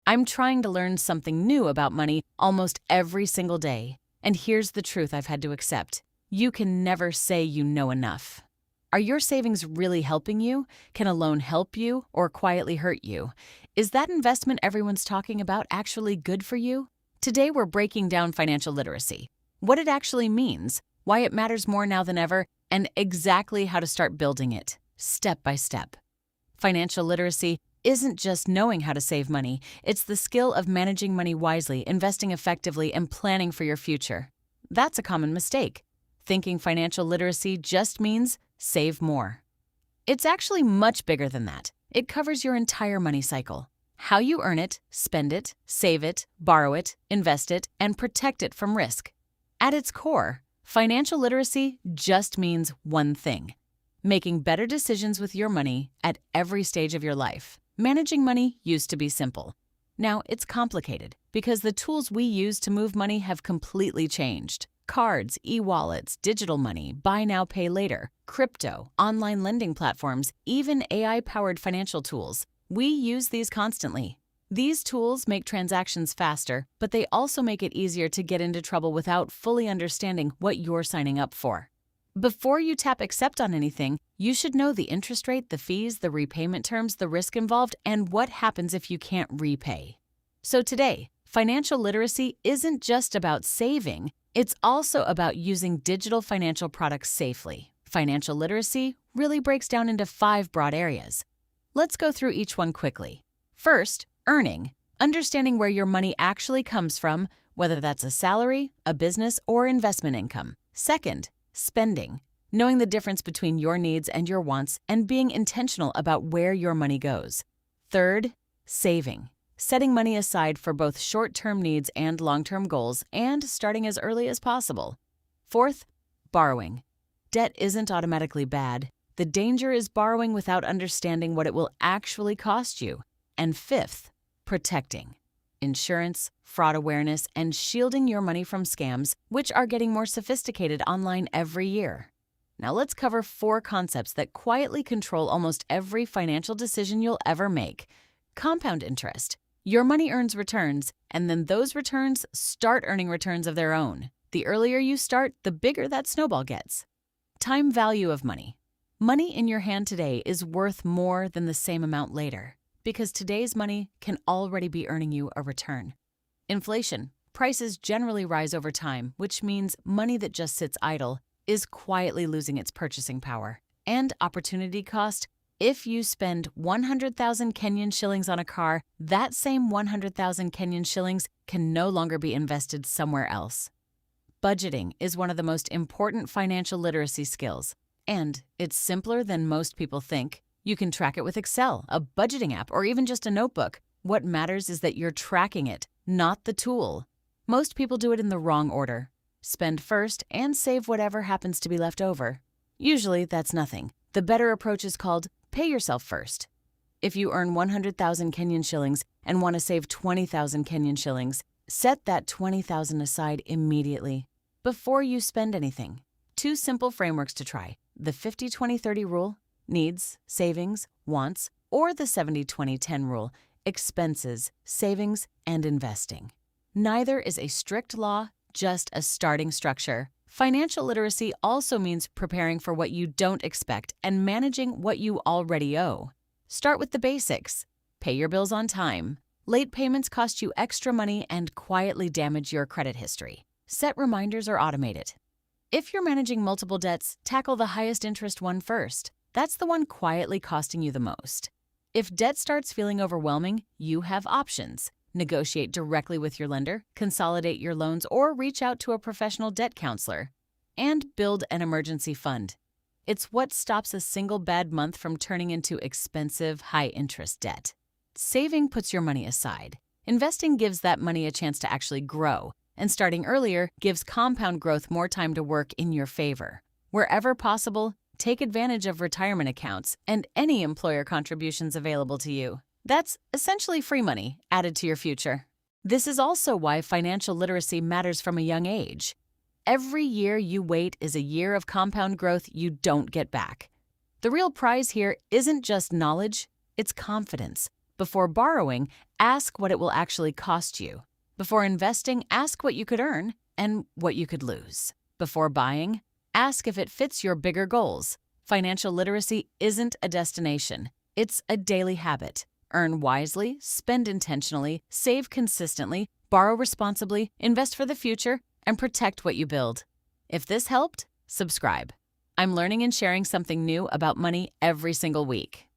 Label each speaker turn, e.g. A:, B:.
A: I'm trying to learn something new about money almost every single day. And here's the truth I've had to accept. You can never say you know enough. Are your savings really helping you? Can a loan help you or quietly hurt you? Is that investment everyone's talking about actually good for you? Today we're breaking down financial literacy, what it actually means, why it matters more now than ever, and exactly how to start building it, step by step. Financial literacy isn't just knowing how to save money, it's the skill of managing money wisely, investing effectively, and planning for your future. That's a common mistake. Thinking financial literacy just means save more. It's actually much bigger than that. It covers your entire money cycle. How you earn it, spend it, save it, borrow it, invest it, and protect it from risk. At its core, financial literacy just means one thing: making better decisions with your money at every stage of your life. Managing money used to be simple. Now it's complicated because the tools we use to move money have completely changed. Cards, e-wallets, digital money, buy now, pay later, crypto, online lending platforms, even AI-powered financial tools. We use these constantly. These tools make transactions faster, but they also make it easier to get into trouble without fully understanding what you're signing up for. Before you tap accept on anything, you should know the interest rate, the fees, the repayment terms, the risk involved, and what happens if you can't repay. So today, financial literacy isn't just about saving, it's also about using digital financial products safely. Financial literacy really breaks down into 5 broad areas. Let's go through each one quickly. First, earning, understanding where your money actually comes from, whether that's a salary, a business, or investment income. Second, spending, knowing the difference between your needs and your wants and being intentional about where your money goes. Third, saving, setting money aside for both short-term needs and long-term goals and starting as early as possible. Fourth, borrowing. Debt isn't automatically bad. The danger is borrowing without understanding what it will actually cost you. And fifth, protecting. Insurance, fraud awareness, and shielding your money from scams, which are getting more sophisticated online every year. Now let's cover 4 concepts that quietly control almost every financial decision you'll ever make. Compound interest. Your money earns returns, and then those returns start earning returns of their own. The earlier you start, the bigger that snowball gets. Time value of money. Money in your hand today is worth more than the same amount later, because today's money can already be earning you a return. Inflation. Prices generally rise over time, which means money that just sits idle is quietly losing its purchasing power. And opportunity cost. If you spend 100,000 Kenyan shillings on a car, that same 100,000 Kenyan shillings can no longer be invested somewhere else. Budgeting is one of the most important financial literacy skills, and it's simpler than most people think. You can track it with Excel, a budgeting app, or even just a notebook. What matters is that you're tracking it, not the tool. Most people do it in the wrong order. Spend first and save whatever happens to be left over. Usually that's nothing. The better approach is called pay yourself first. If you earn 100,000 Kenyan shillings and want to save 20,000 Kenyan shillings, set that 20,000 aside immediately before you spend anything. 2 simple frameworks to try: the 50-20-30 rule, needs, savings, wants, or the 70-20-10 rule, expenses, savings, and investing. Neither is a strict law, just a starting structure. Financial literacy also means preparing for what you don't expect and managing what you already owe. Start with the basics. Pay your bills on time. Late payments cost you extra money and quietly damage your credit history. Set reminders or automate it. If you're managing multiple debts, tackle the highest interest one first. That's the one quietly costing you the most. If debt starts feeling overwhelming, you have options. Negotiate directly with your lender, consolidate your loans, or reach out to a professional debt counselor. And build an emergency fund. It's what stops a single bad month from turning into expensive, high-interest debt. Saving puts your money aside. Investing gives that money a chance to actually grow. And starting earlier gives compound growth more time to work in your favor. Wherever possible, take advantage of retirement accounts and any employer contributions available to you. That's essentially free money added to your future. This is also why financial literacy matters from a young age. Every year you wait is a year of compound growth you don't get back. The real prize here isn't just knowledge, it's confidence. Before borrowing, Ask what it will actually cost you. Before investing, ask what you could earn and what you could lose. Before buying, ask if it fits your bigger goals. Financial literacy isn't a destination. It's a daily habit. Earn wisely, spend intentionally, save consistently, borrow responsibly, invest for the future, and protect what you build. If this helped, subscribe. I'm learning and sharing something new about money every single week.